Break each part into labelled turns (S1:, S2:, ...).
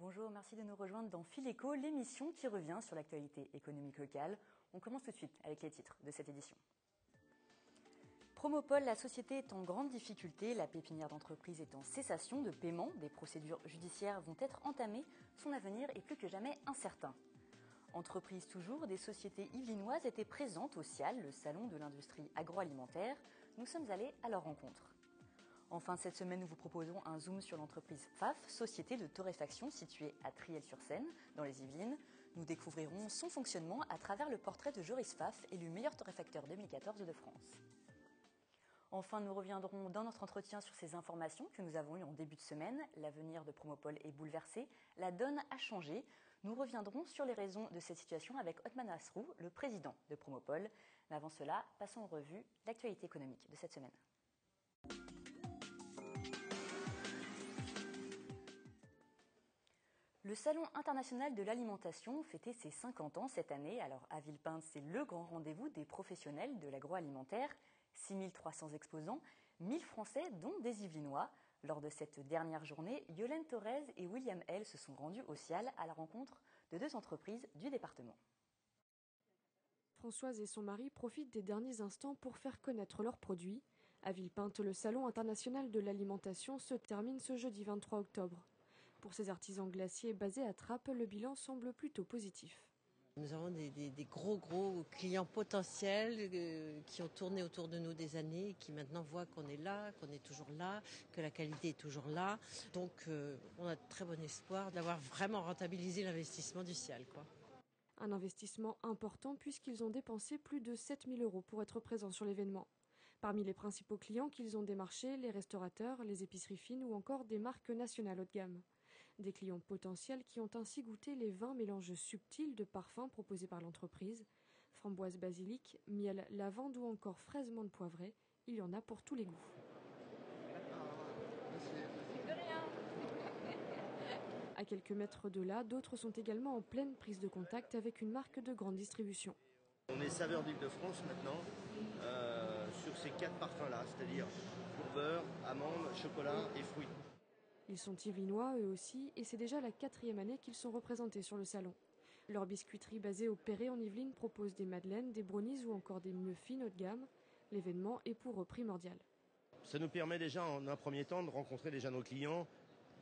S1: Bonjour, merci de nous rejoindre dans Fil Éco, l'émission qui revient sur l'actualité économique locale. On commence tout de suite avec les titres de cette édition. Promopol, la société est en grande difficulté, la pépinière d'entreprise est en cessation de paiement, des procédures judiciaires vont être entamées, son avenir est plus que jamais incertain. Entreprise toujours, des sociétés yvelinoises étaient présentes au SIAL, le salon de l'industrie agroalimentaire. Nous sommes allés à leur rencontre. Enfin, cette semaine, nous vous proposons un zoom sur l'entreprise PFAF, société de torréfaction située à Triel-sur-Seine, dans les Yvelines. Nous découvrirons son fonctionnement à travers le portrait de Joris Pfaff, élu meilleur torréfacteur 2014 de France. Enfin, nous reviendrons dans notre entretien sur ces informations que nous avons eues en début de semaine. L'avenir de Promopol est bouleversé, la donne a changé. Nous reviendrons sur les raisons de cette situation avec Othman Asrou, le président de Promopol. Mais avant cela, passons en revue l'actualité économique de cette semaine. Le Salon international de l'alimentation fêtait ses 50 ans cette année. Alors à Villepinte, c'est le grand rendez-vous des professionnels de l'agroalimentaire. 6300 exposants, 1000 Français, dont des Yvelinois. Lors de cette dernière journée, Yolène Thorez et William L se sont rendus au SIAL à la rencontre de deux entreprises du département.
S2: Françoise et son mari profitent des derniers instants pour faire connaître leurs produits. À Villepinte, le Salon international de l'alimentation se termine ce jeudi 23 octobre. Pour ces artisans glaciers basés à Trappes, le bilan semble plutôt positif.
S3: Nous avons des gros clients potentiels qui ont tourné autour de nous des années et qui maintenant voient qu'on est là, qu'on est toujours là, que la qualité est toujours là. Donc on a de très bon espoir d'avoir vraiment rentabilisé l'investissement du SIAL, quoi.
S2: Un investissement important puisqu'ils ont dépensé plus de 7 000 € pour être présents sur l'événement. Parmi les principaux clients qu'ils ont démarchés, les restaurateurs, les épiceries fines ou encore des marques nationales haut de gamme. Des clients potentiels qui ont ainsi goûté les 20 mélanges subtils de parfums proposés par l'entreprise. Framboise basilic, miel lavande ou encore fraise menthe poivrée, il y en a pour tous les goûts. À quelques mètres de là, d'autres sont également en pleine prise de contact avec une marque de grande distribution.
S4: On est saveur d'Île-de-France maintenant sur ces 4 parfums-là, c'est-à-dire beurre, amande, chocolat et fruits.
S2: Ils sont yvelinois eux aussi et c'est déjà la 4e année qu'ils sont représentés sur le salon. Leur biscuiterie basée au Perret en Yvelines propose des madeleines, des brownies ou encore des muffins haut de gamme. L'événement est pour eux primordial.
S4: Ça nous permet déjà en un premier temps de rencontrer déjà nos clients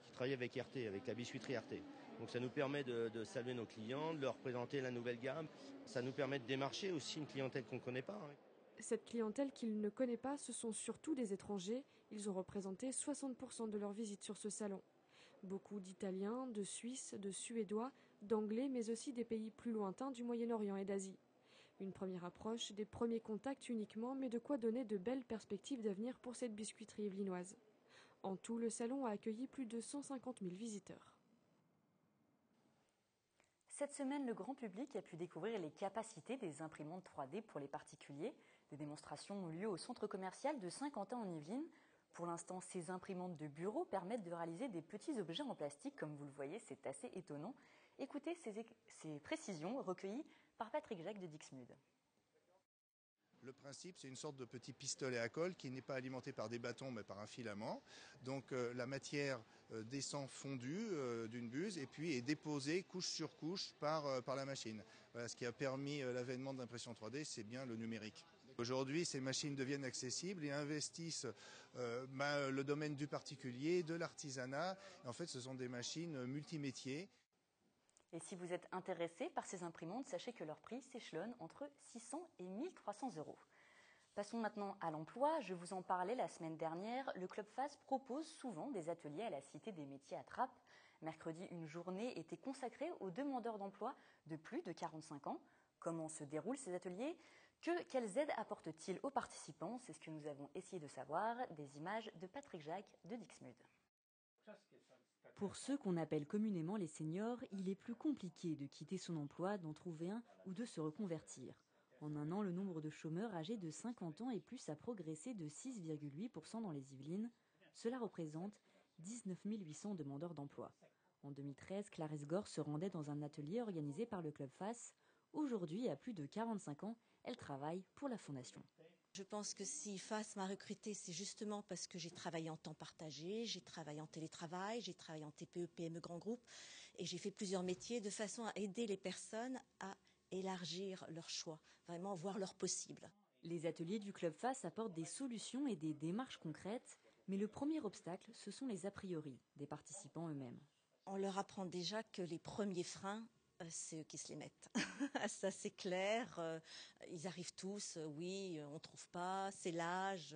S4: qui travaillent avec RT, avec la biscuiterie RT. Donc ça nous permet de saluer nos clients, de leur présenter la nouvelle gamme. Ça nous permet de démarcher aussi une clientèle qu'on ne connaît pas.
S2: Cette clientèle qu'ils ne connaissent pas, ce sont surtout des étrangers. Ils ont représenté 60% de leur visite sur ce salon. Beaucoup d'Italiens, de Suisses, de Suédois, d'Anglais, mais aussi des pays plus lointains du Moyen-Orient et d'Asie. Une première approche, des premiers contacts uniquement, mais de quoi donner de belles perspectives d'avenir pour cette biscuiterie yvelinoise. En tout, le salon a accueilli plus de 150 000 visiteurs.
S1: Cette semaine, le grand public a pu découvrir les capacités des imprimantes 3D pour les particuliers. Des démonstrations ont lieu au centre commercial de Saint-Quentin en Yvelines. Pour l'instant, ces imprimantes de bureau permettent de réaliser des petits objets en plastique. Comme vous le voyez, c'est assez étonnant. Écoutez ces précisions recueillies par Patrick Jacques de Dixmude.
S5: Le principe, c'est une sorte de petit pistolet à colle qui n'est pas alimenté par des bâtons mais par un filament. Donc la matière descend fondue d'une buse et puis est déposée couche sur couche par la machine. Voilà, ce qui a permis l'avènement de l'impression 3D, c'est bien le numérique. Aujourd'hui, ces machines deviennent accessibles et investissent le domaine du particulier, de l'artisanat. En fait, ce sont des machines multimétiers.
S1: Et si vous êtes intéressé par ces imprimantes, sachez que leur prix s'échelonne entre 600 et 1300 €. Passons maintenant à l'emploi. Je vous en parlais la semaine dernière. Le Club FAS propose souvent des ateliers à la Cité des métiers à Trappes. Mercredi, une journée était consacrée aux demandeurs d'emploi de plus de 45 ans. Comment se déroulent ces ateliers ? Quelles aides apportent-ils aux participants ? C'est ce que nous avons essayé de savoir. Des images de Patrick Jacques de Dixmude. Pour ceux qu'on appelle communément les seniors, il est plus compliqué de quitter son emploi, d'en trouver un ou de se reconvertir. En un an, le nombre de chômeurs âgés de 50 ans et plus a progressé de 6,8% dans les Yvelines. Cela représente 19 800 demandeurs d'emploi. En 2013, Clarisse Gore se rendait dans un atelier organisé par le Club FAS. Aujourd'hui, à plus de 45 ans, elle travaille pour la Fondation.
S6: Je pense que si IFAS m'a recruté, c'est justement parce que j'ai travaillé en temps partagé, j'ai travaillé en télétravail, j'ai travaillé en TPE, PME, grand groupe, et j'ai fait plusieurs métiers de façon à aider les personnes à élargir leur choix, vraiment voir leur possible.
S1: Les ateliers du Club FAS apportent des solutions et des démarches concrètes, mais le premier obstacle, ce sont les a priori des participants eux-mêmes.
S6: On leur apprend déjà que les premiers freins, c'est eux qui se les mettent. Ça, c'est clair. Ils arrivent tous, oui, on ne trouve pas, c'est l'âge.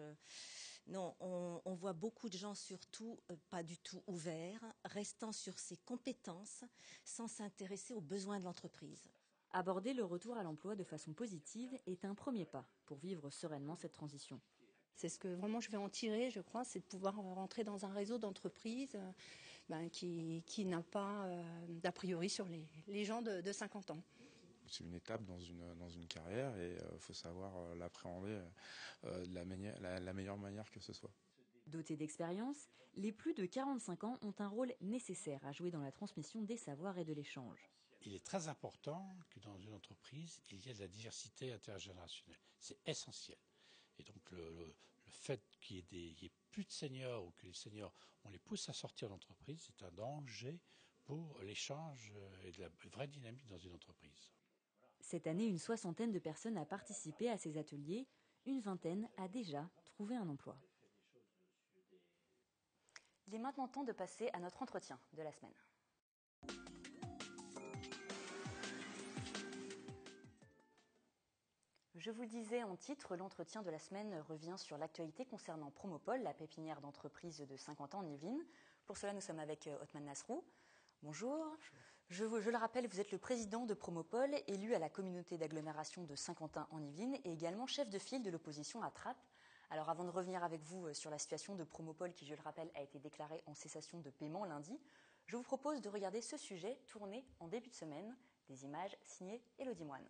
S6: Non, on voit beaucoup de gens surtout pas du tout ouverts, restant sur ses compétences sans s'intéresser aux besoins de l'entreprise.
S1: Aborder le retour à l'emploi de façon positive est un premier pas pour vivre sereinement cette transition.
S7: C'est ce que vraiment je vais en tirer, je crois, c'est de pouvoir rentrer dans un réseau d'entreprises qui n'a pas d'a priori sur les gens de 50 ans.
S8: C'est une étape dans une carrière et il faut savoir l'appréhender de la meilleure manière que ce soit.
S1: Dotés d'expérience, les plus de 45 ans ont un rôle nécessaire à jouer dans la transmission des savoirs et de l'échange.
S9: Il est très important que dans une entreprise, il y ait de la diversité intergénérationnelle. C'est essentiel. Et donc le fait qu'il y ait plus de seniors ou que les seniors, on les pousse à sortir de l'entreprise, c'est un danger pour l'échange et de la vraie dynamique dans une entreprise.
S1: Cette année, une soixantaine de personnes a participé à ces ateliers. Une vingtaine a déjà trouvé un emploi. Il est maintenant temps de passer à notre entretien de la semaine. Je vous le disais en titre, l'entretien de la semaine revient sur l'actualité concernant Promopol, la pépinière d'entreprise de 50 ans en Yvelines. Pour cela, nous sommes avec Othman Nasrou. Bonjour. Je le rappelle, vous êtes le président de Promopol, élu à la communauté d'agglomération de Saint-Quentin en Yvelines et également chef de file de l'opposition à Trappes. Alors avant de revenir avec vous sur la situation de Promopol qui, je le rappelle, a été déclarée en cessation de paiement lundi, je vous propose de regarder ce sujet tourné en début de semaine, des images signées Élodie Moine.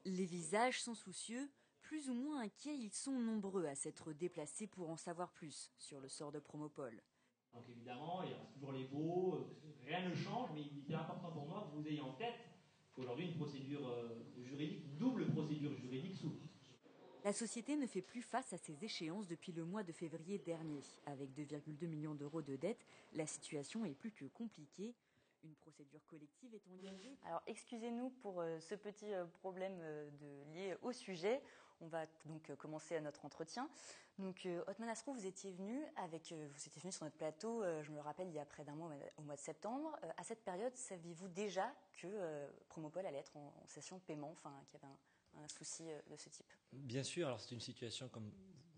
S1: Les visages sont soucieux, plus ou moins inquiets, ils sont nombreux à s'être déplacés pour en savoir plus sur le sort de Promopol.
S10: Donc évidemment, il reste toujours les baux, rien ne change, mais il est important pour moi que vous ayez en tête qu'aujourd'hui une procédure juridique, une double procédure juridique s'ouvre.
S1: La société ne fait plus face à ces échéances depuis le mois de février dernier. Avec 2,2 millions d'euros de dettes, la situation est plus que compliquée. Une procédure collective est engagée. Alors excusez-nous pour ce petit problème lié au sujet. On va donc commencer notre entretien. Donc Othman Nasrou, vous étiez venu sur notre plateau, je me le rappelle, il y a près d'un mois, au mois de septembre. À cette période, saviez-vous déjà que Promopol allait être en cessation de paiement, qu'il y avait un souci de ce type?
S11: Bien sûr, alors c'est une situation, comme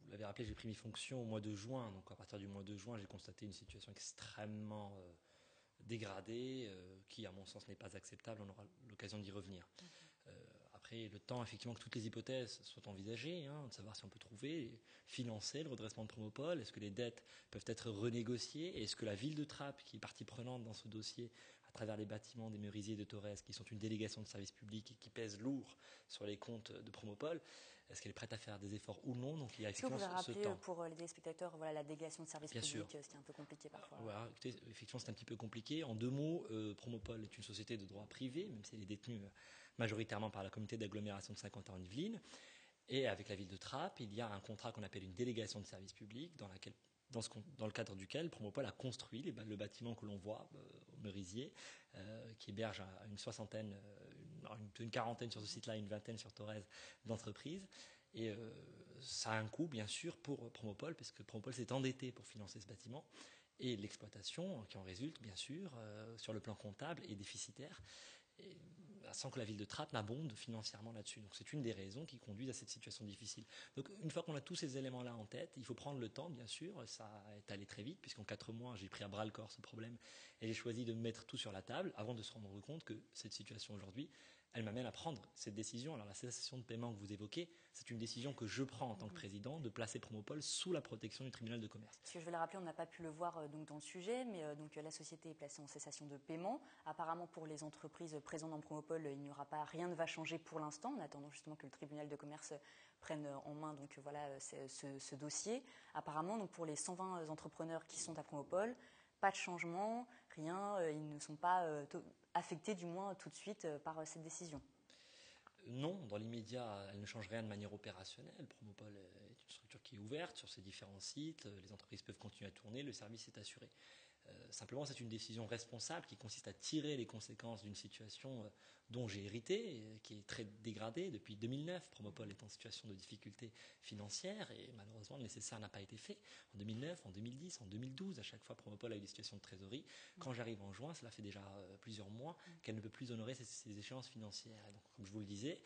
S11: vous l'avez rappelé, j'ai pris mes fonctions au mois de juin. Donc à partir du mois de juin, j'ai constaté une situation extrêmement dégradée, qui à mon sens n'est pas acceptable. On aura l'occasion d'y revenir. Après, le temps, effectivement, que toutes les hypothèses soient envisagées, de savoir si on peut trouver, financer le redressement de Promopol, est-ce que les dettes peuvent être renégociées, et est-ce que la ville de Trappes, qui est partie prenante dans ce dossier, à travers les bâtiments des Merisiers de Torres, qui sont une délégation de service public et qui pèsent lourd sur les comptes de Promopol, est-ce qu'elle est prête à faire des efforts ou non? Donc il y a effectivement ce temps.
S1: Est-ce que vous pouvez rappeler pour les téléspectateurs la délégation de service
S11: Bien
S1: public,
S11: sûr.
S1: ce qui est un peu compliqué parfois?
S11: Voilà, écoutez, effectivement, c'est un petit peu compliqué. En 2 mots, Promopol est une société de droit privé, même si elle est détenue majoritairement par la communauté d'agglomération de Saint-Quentin en Yvelines. Et avec la ville de Trappes, il y a un contrat qu'on appelle une délégation de service public, dans le cadre duquel Promopol a construit le bâtiment que l'on voit au Merisier, qui héberge une quarantaine sur ce site-là, une vingtaine sur Torres d'entreprises. Et ça a un coût, bien sûr, pour Promopol, parce que Promopol s'est endetté pour financer ce bâtiment. Et l'exploitation qui en résulte, bien sûr, sur le plan comptable, est déficitaire, sans que la ville de Trappes n'abonde financièrement là-dessus. Donc c'est une des raisons qui conduisent à cette situation difficile. Donc une fois qu'on a tous ces éléments-là en tête, il faut prendre le temps, bien sûr. Ça est allé très vite, puisqu'en 4 mois, j'ai pris à bras-le-corps ce problème et j'ai choisi de mettre tout sur la table avant de se rendre compte que cette situation aujourd'hui, elle m'amène à prendre cette décision. Alors la cessation de paiement que vous évoquez, c'est une décision que je prends en tant que président de placer Promopol sous la protection du tribunal de commerce.
S1: Parce que je vais le rappeler, on n'a pas pu le voir donc dans le sujet, mais donc la société est placée en cessation de paiement. Apparemment, pour les entreprises présentes dans Promopol, il n'y aura pas, rien ne va changer pour l'instant, en attendant justement que le tribunal de commerce prenne en main ce dossier. Apparemment, donc pour les 120 entrepreneurs qui sont à Promopol, pas de changement, rien, ils ne sont pas affectés du moins tout de suite par cette décision.
S11: Non, dans l'immédiat, elle ne change rien de manière opérationnelle. Promopol est une structure qui est ouverte sur ses différents sites, les entreprises peuvent continuer à tourner, le service est assuré. Simplement, c'est une décision responsable qui consiste à tirer les conséquences d'une situation dont j'ai hérité, qui est très dégradée depuis 2009. Promopol est en situation de difficulté financière et malheureusement le nécessaire n'a pas été fait. En 2009, en 2010, en 2012, à chaque fois Promopol a eu des situations de trésorerie. Quand j'arrive en juin, cela fait déjà plusieurs mois qu'elle ne peut plus honorer ses échéances financières. Et donc, comme je vous le disais,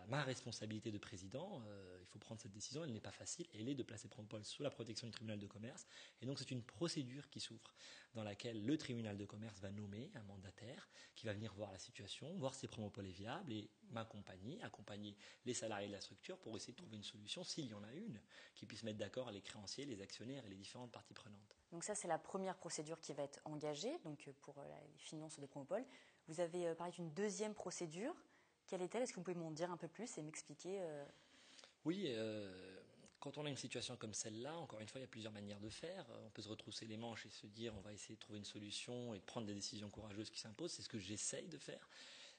S11: ma responsabilité de président, il faut prendre cette décision, elle n'est pas facile, elle est de placer Promopol sous la protection du tribunal de commerce. Et donc c'est une procédure qui s'ouvre, dans laquelle le tribunal de commerce va nommer un mandataire qui va venir voir la situation, voir si Promopol est viable et accompagner les salariés de la structure pour essayer de trouver une solution, s'il y en a une, qui puisse mettre d'accord les créanciers, les actionnaires et les différentes parties prenantes.
S1: Donc ça, c'est la première procédure qui va être engagée, donc pour les finances de Promopol. Vous avez parlé d'une deuxième procédure. Quelle est-elle? Est-ce que vous pouvez m'en dire un peu plus et m'expliquer
S11: Oui, quand on a une situation comme celle-là, encore une fois, il y a plusieurs manières de faire. On peut se retrousser les manches et se dire on va essayer de trouver une solution et de prendre des décisions courageuses qui s'imposent. C'est ce que j'essaye de faire.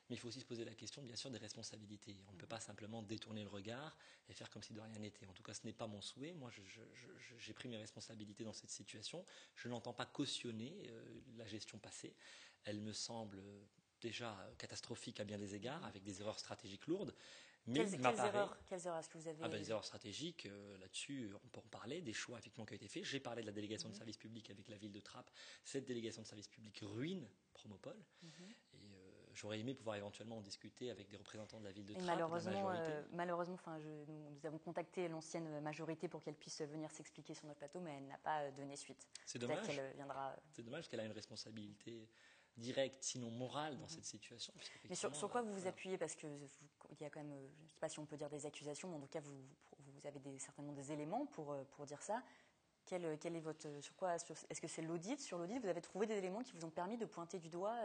S11: Mais il faut aussi se poser la question, bien sûr, des responsabilités. On ne peut pas simplement détourner le regard et faire comme si de rien n'était. En tout cas, ce n'est pas mon souhait. Moi, j'ai pris mes responsabilités dans cette situation. Je n'entends pas cautionner la gestion passée. Elle me semble déjà catastrophique à bien des égards, avec des erreurs stratégiques lourdes.
S1: Mais quelles erreurs est-ce que vous avez
S11: Les erreurs stratégiques, là-dessus, on peut en parler, des choix effectivement qui ont été faits. J'ai parlé de la délégation de service public avec la ville de Trappes. Cette délégation de service public ruine Promopol. Et j'aurais aimé pouvoir éventuellement en discuter avec des représentants de la ville de Trappes,
S1: malheureusement, nous avons contacté l'ancienne majorité pour qu'elle puisse venir s'expliquer sur notre plateau, mais elle n'a pas donné suite.
S11: C'est dommage. C'est dommage parce qu'elle a une responsabilité directe, sinon morale, dans cette situation.
S1: Mais sur quoi vous vous appuyez? Parce qu'il y a quand même, je ne sais pas si on peut dire des accusations, mais en tout cas, vous avez certainement des éléments pour dire ça. Quel est votre... Est-ce que c'est l'audit? Sur l'audit, vous avez trouvé des éléments qui vous ont permis de pointer du doigt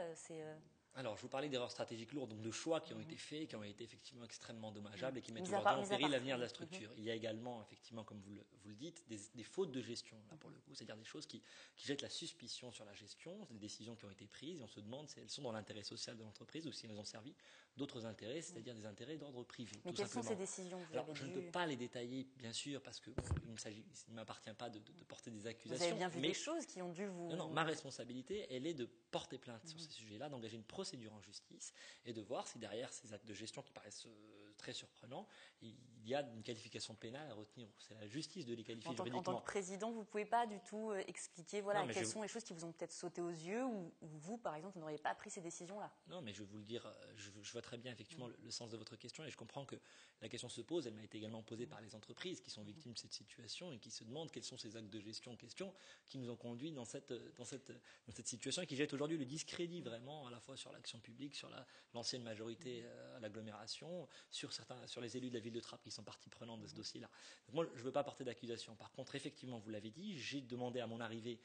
S11: Alors, je vous parlais d'erreurs stratégiques lourdes, donc de choix qui ont été faits, qui ont été effectivement extrêmement dommageables et qui mettent aujourd'hui en péril l'avenir de la structure. Il y a également, effectivement, comme vous le dites, des fautes de gestion, là pour le coup, c'est-à-dire des choses qui jettent la suspicion sur la gestion, des décisions qui ont été prises, et on se demande si elles sont dans l'intérêt social de l'entreprise ou si elles ont servi d'autres intérêts, c'est-à-dire des intérêts d'ordre privé.
S1: Mais quelles sont ces décisions?
S11: Je ne peux pas les détailler, bien sûr, parce qu'il ne m'appartient pas de porter des accusations.
S1: Vous avez bien vu des choses qui ont dû vous...
S11: Non, ma responsabilité, elle est de porter plainte sur ces sujets-là, d'engager une procédure en justice et de voir si derrière ces actes de gestion qui paraissent très surprenants, il y a une qualification pénale à retenir. C'est la justice de les qualifier juridiquement.
S1: En tant que président, vous ne pouvez pas du tout expliquer quelles sont les choses qui vous ont peut-être sauté aux yeux ou vous, par exemple, vous n'auriez pas pris ces décisions-là?
S11: Non, mais je vais vous le dire, je vois très bien effectivement le sens de votre question et je comprends que la question se pose. Elle m'a été également posée par les entreprises qui sont victimes de cette situation et qui se demandent quels sont ces actes de gestion en question qui nous ont conduits dans cette situation et qui jettent aujourd'hui le discrédit vraiment à la fois sur l'action publique, sur l'ancienne majorité à l'agglomération, sur les élus de la ville de Trappes qui sont partie prenante de ce dossier-là. Donc moi, je ne veux pas porter d'accusation. Par contre, effectivement, vous l'avez dit, j'ai demandé à mon arrivée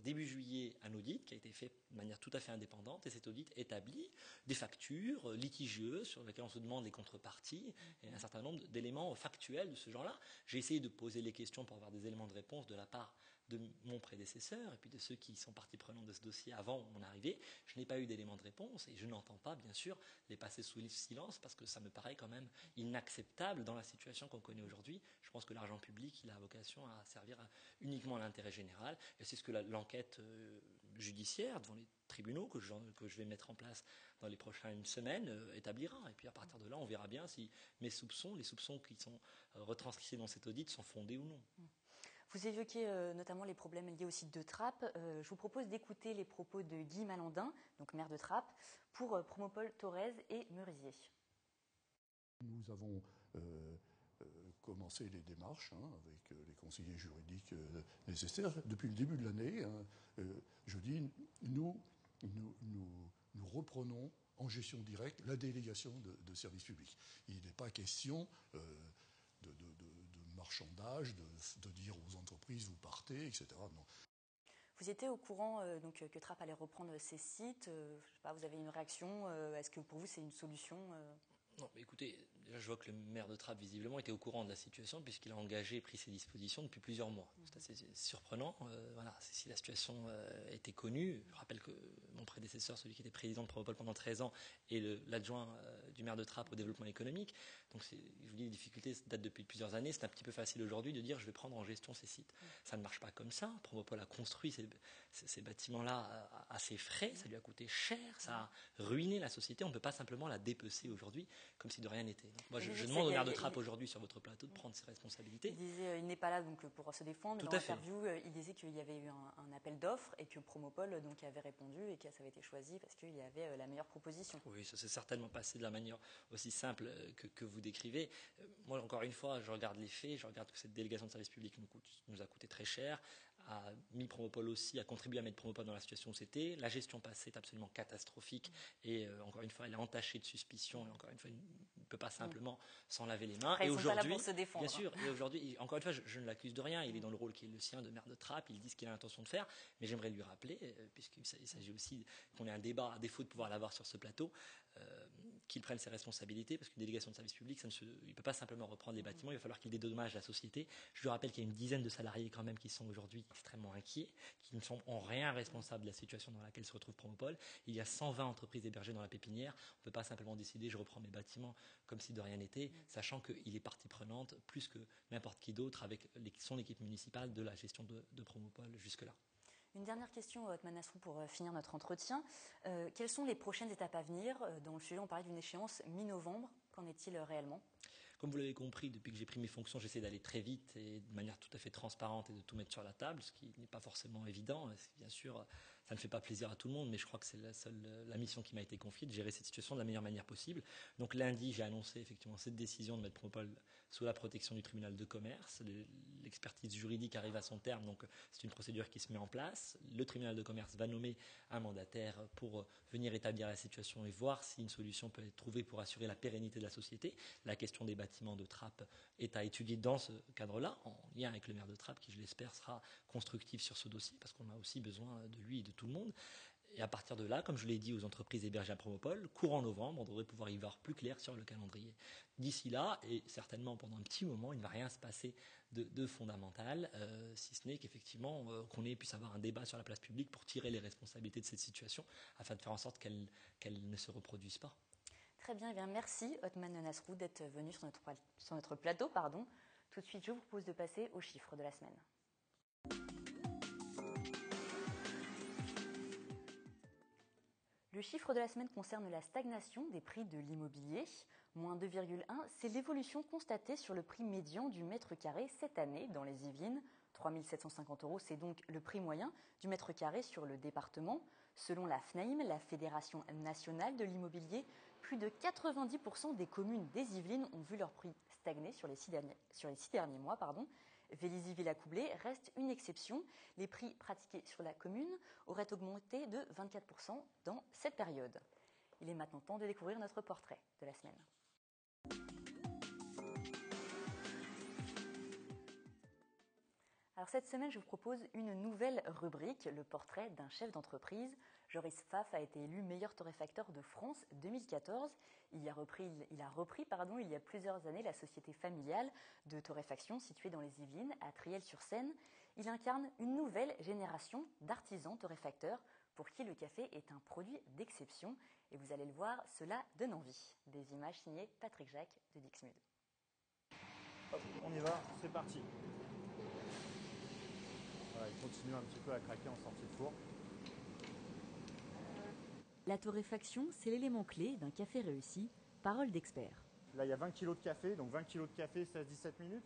S11: début juillet un audit qui a été fait de manière tout à fait indépendante et cet audit établit des factures litigieuses sur lesquelles on se demande les contreparties et un certain nombre d'éléments factuels de ce genre-là. J'ai essayé de poser les questions pour avoir des éléments de réponse de la part de mon prédécesseur et puis de ceux qui sont partie prenante de ce dossier avant mon arrivée. Je n'ai pas eu d'éléments de réponse et je n'entends pas, bien sûr, les passer sous silence parce que ça me paraît quand même inacceptable dans la situation qu'on connaît aujourd'hui. Je pense que l'argent public, il a vocation à servir uniquement à l'intérêt général et c'est ce que l'enquête judiciaire devant les tribunaux que je vais mettre en place dans les prochaines semaines établira. Et puis à partir de là, on verra bien si mes soupçons, les soupçons qui sont retranscrits dans cet audit sont fondés ou non.
S1: Vous évoquez notamment les problèmes liés au site de Trappes. Je vous propose d'écouter les propos de Guy Malandin, donc maire de Trappes, pour Promopol Thorez et Merisier.
S12: Nous avons commencé les démarches avec les conseillers juridiques nécessaires. Depuis le début de l'année, je dis, nous reprenons en gestion directe la délégation de services publics. Il n'est pas question de marchandage, de dire aux entreprises vous partez, etc. Non.
S1: Vous étiez au courant que Trappes allait reprendre ses sites. Je sais pas, vous avez une réaction? Est-ce que pour vous c'est une solution?
S11: Non, mais écoutez, Déjà, je vois que le maire de Trappes, visiblement, était au courant de la situation puisqu'il a engagé et pris ses dispositions depuis plusieurs mois. C'est assez surprenant. Voilà, si la situation était connue, je rappelle que mon prédécesseur, celui qui était président de Promopole pendant 13 ans, est l'adjoint du maire de Trappes au développement économique. Donc, je vous dis, les difficultés datent depuis plusieurs années. C'est un petit peu facile aujourd'hui de dire je vais prendre en gestion ces sites. Ça ne marche pas comme ça. Promopole a construit ces bâtiments-là à ses frais. Ça lui a coûté cher. Ça a ruiné la société. On ne peut pas simplement la dépecer aujourd'hui comme si de rien n'était. Moi, je demande au maire de Trappes aujourd'hui sur votre plateau de prendre ses responsabilités.
S1: Il disait, il n'est pas là donc pour se défendre. Dans l'interview, il disait qu'il y avait eu un appel d'offres et que Promopole donc avait répondu et que ça avait été choisi parce qu'il y avait la meilleure proposition.
S11: Oui, ça s'est certainement passé de la manière aussi simple que vous décrivez. Moi, encore une fois, je regarde les faits, je regarde que cette délégation de service public nous a coûté très cher, a mis Promopole aussi, a contribué à mettre Promopole dans la situation où c'était. La gestion passée est absolument catastrophique et encore une fois, elle est entachée de suspicion et encore une fois, il ne peut pas simplement s'en laver les mains.
S1: Après, et aujourd'hui, bien
S11: sûr, et aujourd'hui, encore une fois, je ne l'accuse de rien. Il est dans le rôle qui est le sien de maire de Trappes. Il dit ce qu'il a l'intention de faire, mais j'aimerais lui rappeler, puisqu'il s'agit aussi qu'on ait un débat à défaut de pouvoir l'avoir sur ce plateau, qu'il prenne ses responsabilités, parce qu'une délégation de service public, il ne peut pas simplement reprendre les bâtiments, il va falloir qu'il dédommage la société. Je lui rappelle qu'il y a une dizaine de salariés quand même qui sont aujourd'hui extrêmement inquiets, qui ne sont en rien responsables de la situation dans laquelle se retrouve Promopole. Il y a 120 entreprises hébergées dans la pépinière. On ne peut pas simplement décider je reprends mes bâtiments comme si de rien n'était, sachant qu'il est partie prenante plus que n'importe qui d'autre avec son équipe municipale de la gestion de Promopole jusque-là.
S1: Une dernière question, Othman Nasrou, pour finir notre entretien. Quelles sont les prochaines étapes à venir? Dans le sujet, on parlait d'une échéance mi-novembre. Qu'en est-il réellement?
S11: Comme vous l'avez compris, depuis que j'ai pris mes fonctions, j'essaie d'aller très vite et de manière tout à fait transparente et de tout mettre sur la table, ce qui n'est pas forcément évident. Bien sûr, ça ne fait pas plaisir à tout le monde, mais je crois que c'est la mission qui m'a été confiée, de gérer cette situation de la meilleure manière possible. Donc lundi, j'ai annoncé effectivement cette décision de mettre Promopole sous la protection du tribunal de commerce. L'expertise juridique arrive à son terme, donc c'est une procédure qui se met en place. Le tribunal de commerce va nommer un mandataire pour venir établir la situation et voir si une solution peut être trouvée pour assurer la pérennité de la société. La question des bâtiments de Trappes est à étudier dans ce cadre-là, en lien avec le maire de Trappes, qui, je l'espère, sera constructif sur ce dossier, parce qu'on a aussi besoin de lui et de tout le monde. Et à partir de là, comme je l'ai dit aux entreprises hébergées à Promopole, courant novembre, on devrait pouvoir y voir plus clair sur le calendrier. D'ici là, et certainement pendant un petit moment, il ne va rien se passer de fondamental, si ce n'est qu'effectivement qu'on puisse avoir un débat sur la place publique pour tirer les responsabilités de cette situation, afin de faire en sorte qu'elle ne se reproduise pas.
S1: Très bien, eh bien merci Othman Nasrou d'être venu sur notre plateau. Tout de suite, je vous propose de passer aux chiffres de la semaine. Le chiffre de la semaine concerne la stagnation des prix de l'immobilier. Moins 2,1, c'est l'évolution constatée sur le prix médian du mètre carré cette année dans les Yvelines. 3 750 €, c'est donc le prix moyen du mètre carré sur le département. Selon la FNAIM, la Fédération nationale de l'immobilier, plus de 90% des communes des Yvelines ont vu leur prix stagner sur les 6 derniers mois. Vélizy-Villacoublay reste une exception. Les prix pratiqués sur la commune auraient augmenté de 24% dans cette période. Il est maintenant temps de découvrir notre portrait de la semaine. Alors cette semaine, je vous propose une nouvelle rubrique, le portrait d'un chef d'entreprise. Joris Pfaff a été élu meilleur torréfacteur de France 2014. Il a repris il y a plusieurs années la société familiale de torréfaction située dans les Yvelines, à Triel-sur-Seine. Il incarne une nouvelle génération d'artisans torréfacteurs pour qui le café est un produit d'exception. Et vous allez le voir, cela donne envie. Des images signées Patrick Jacques de Dixmude.
S13: Hop, on y va, c'est parti. Voilà, il continue un petit peu à craquer en sortie de four.
S1: La torréfaction, c'est l'élément clé d'un café réussi. Parole d'expert.
S13: Là, il y a 20 kg de café, donc 20 kg de café, 16-17 minutes.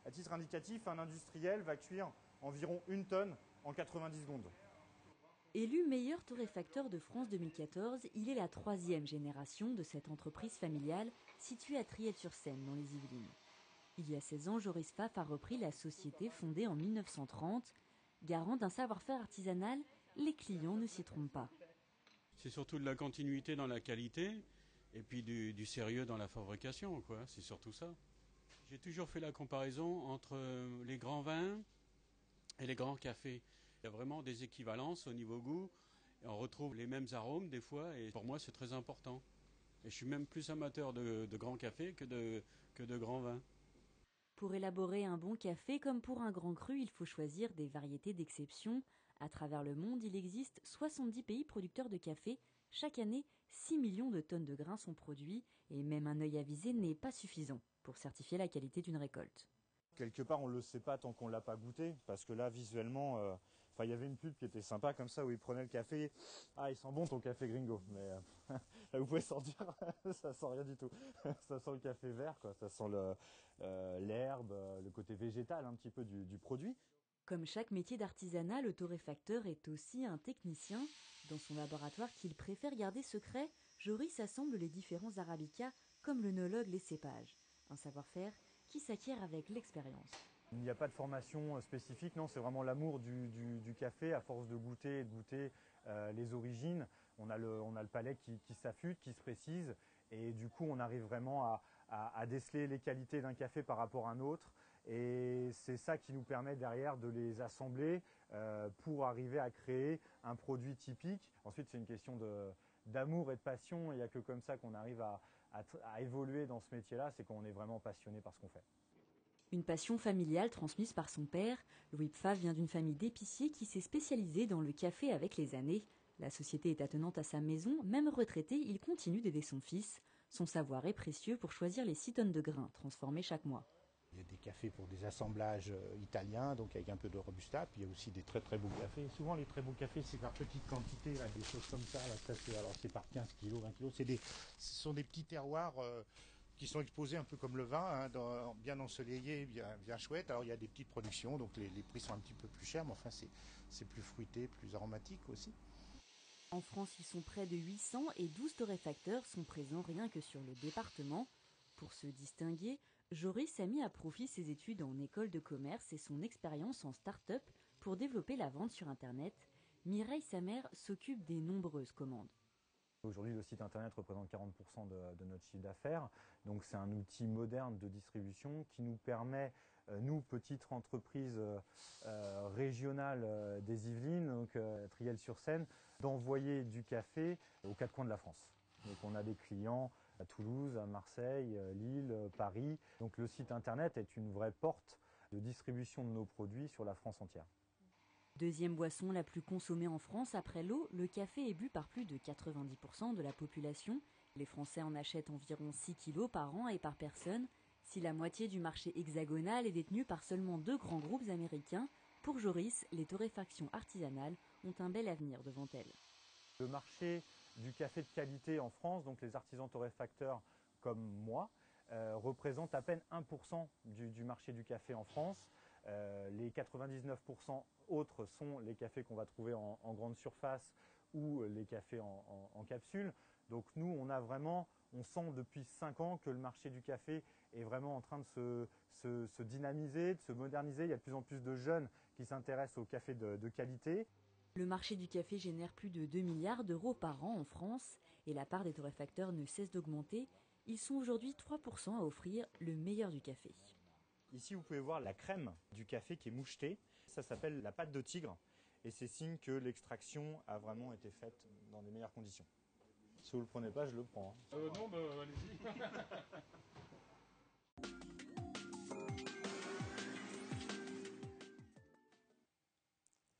S13: À titre indicatif, un industriel va cuire environ 1 tonne en 90 secondes.
S1: Élu meilleur torréfacteur de France 2014, il est la 3e génération de cette entreprise familiale située à Triel-sur-Seine, dans les Yvelines. Il y a 16 ans, Joris Pfaff a repris la société fondée en 1930. Garant d'un savoir-faire artisanal, les clients ne s'y trompent pas.
S14: C'est surtout de la continuité dans la qualité et puis du sérieux dans la fabrication, quoi. C'est surtout ça. J'ai toujours fait la comparaison entre les grands vins et les grands cafés. Il y a vraiment des équivalences au niveau goût. Et on retrouve les mêmes arômes des fois et pour moi c'est très important. Et je suis même plus amateur de grand café que de grand vin.
S1: Pour élaborer un bon café comme pour un grand cru, il faut choisir des variétés d'exception. À travers le monde, il existe 70 pays producteurs de café. Chaque année, 6 millions de tonnes de grains sont produits et même un œil avisé n'est pas suffisant pour certifier la qualité d'une récolte.
S13: Quelque part, on ne le sait pas tant qu'on ne l'a pas goûté, parce que là, visuellement, il y avait une pub qui était sympa comme ça, où il prenait le café. Ah, il sent bon ton café gringo, mais là, vous pouvez sentir, ça sent rien du tout. Ça sent le café vert, quoi. Ça sent l'herbe, le côté végétal un petit peu du produit.
S1: Comme chaque métier d'artisanat, le torréfacteur est aussi un technicien. Dans son laboratoire qu'il préfère garder secret, Joris assemble les différents arabicas comme l'œnologue les cépages. Un savoir-faire qui s'acquiert avec l'expérience.
S13: Il n'y a pas de formation spécifique, non, c'est vraiment l'amour du café. À force de goûter les origines, on a le palais qui s'affûte, qui se précise, et du coup on arrive vraiment à déceler les qualités d'un café par rapport à un autre. Et c'est ça qui nous permet derrière de les assembler pour arriver à créer un produit typique. Ensuite, c'est une question d'amour et de passion. Il n'y a que comme ça qu'on arrive à évoluer dans ce métier-là, c'est qu'on est vraiment passionné par ce qu'on fait.
S1: Une passion familiale transmise par son père. Louis Pfaff vient d'une famille d'épiciers qui s'est spécialisée dans le café avec les années. La société est attenante à sa maison. Même retraité, il continue d'aider son fils. Son savoir est précieux pour choisir les 6 tonnes de grains transformés chaque mois.
S15: Il y a des cafés pour des assemblages italiens, donc avec un peu de robusta, puis il y a aussi des très très beaux cafés. Souvent les très beaux cafés c'est par petite quantité, là, des choses comme ça, alors c'est par 15 kg, 20 kg. Ce sont des petits terroirs qui sont exposés un peu comme le vin, hein, bien ensoleillés, bien chouette. Alors il y a des petites productions, donc les prix sont un petit peu plus chers, mais enfin c'est plus fruité, plus aromatique aussi.
S1: En France, ils sont près de 800 et 12 torréfacteurs sont présents rien que sur le département. Pour se distinguer, Joris a mis à profit ses études en école de commerce et son expérience en start-up pour développer la vente sur Internet. Mireille, sa mère, s'occupe des nombreuses commandes.
S13: Aujourd'hui, le site Internet représente 40% de notre chiffre d'affaires. Donc c'est un outil moderne de distribution qui nous permet, nous, petites entreprises régionales des Yvelines, donc Triel-sur-Seine, d'envoyer du café aux 4 coins de la France. Donc on a des clients à Toulouse, à Marseille, Lille, Paris. Donc le site Internet est une vraie porte de distribution de nos produits sur la France entière.
S1: Deuxième boisson la plus consommée en France après l'eau, le café est bu par plus de 90% de la population. Les Français en achètent environ 6 kilos par an et par personne. Si la moitié du marché hexagonal est détenue par seulement 2 grands groupes américains, pour Joris, les torréfactions artisanales ont un bel avenir devant elles.
S13: Le marché du café de qualité en France, donc les artisans torréfacteurs comme moi, représente à peine 1% du marché du café en France. Les 99% autres sont les cafés qu'on va trouver en grande surface ou les cafés en capsule. Donc nous, on sent depuis 5 ans que le marché du café est vraiment en train de se dynamiser, de se moderniser. Il y a de plus en plus de jeunes qui s'intéressent au café de qualité.
S1: Le marché du café génère plus de 2 milliards d'euros par an en France et la part des torréfacteurs ne cesse d'augmenter. Ils sont aujourd'hui 3% à offrir le meilleur du café.
S13: Ici, vous pouvez voir la crème du café qui est mouchetée. Ça s'appelle la pâte de tigre et c'est signe que l'extraction a vraiment été faite dans les meilleures conditions. Si vous ne le prenez pas, je le prends.
S14: Non, allez-y.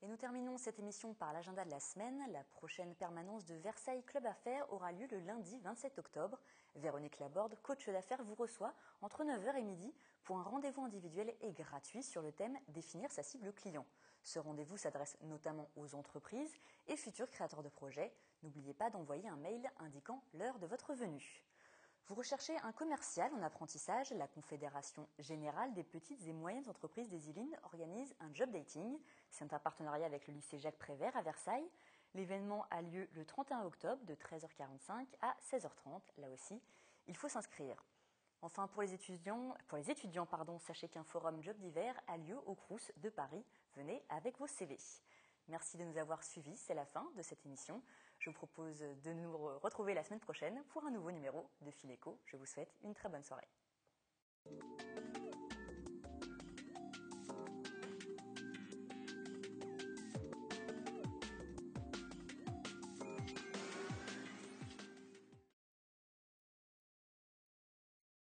S1: Et nous terminons cette émission par l'agenda de la semaine. La prochaine permanence de Versailles Club Affaires aura lieu le lundi 27 octobre. Véronique Laborde, coach d'affaires, vous reçoit entre 9h et midi pour un rendez-vous individuel et gratuit sur le thème « Définir sa cible client ». Ce rendez-vous s'adresse notamment aux entreprises et futurs créateurs de projets. N'oubliez pas d'envoyer un mail indiquant l'heure de votre venue. Vous recherchez un commercial en apprentissage, la Confédération Générale des Petites et Moyennes Entreprises des Yvelines organise un job dating. C'est un partenariat avec le lycée Jacques Prévert à Versailles. L'événement a lieu le 31 octobre de 13h45 à 16h30. Là aussi, il faut s'inscrire. Enfin, pour les étudiants, sachez qu'un forum job d'hiver a lieu au Crous de Paris. Venez avec vos CV. Merci de nous avoir suivis, c'est la fin de cette émission. Je vous propose de nous retrouver la semaine prochaine pour un nouveau numéro de Fileco. Je vous souhaite une très bonne soirée.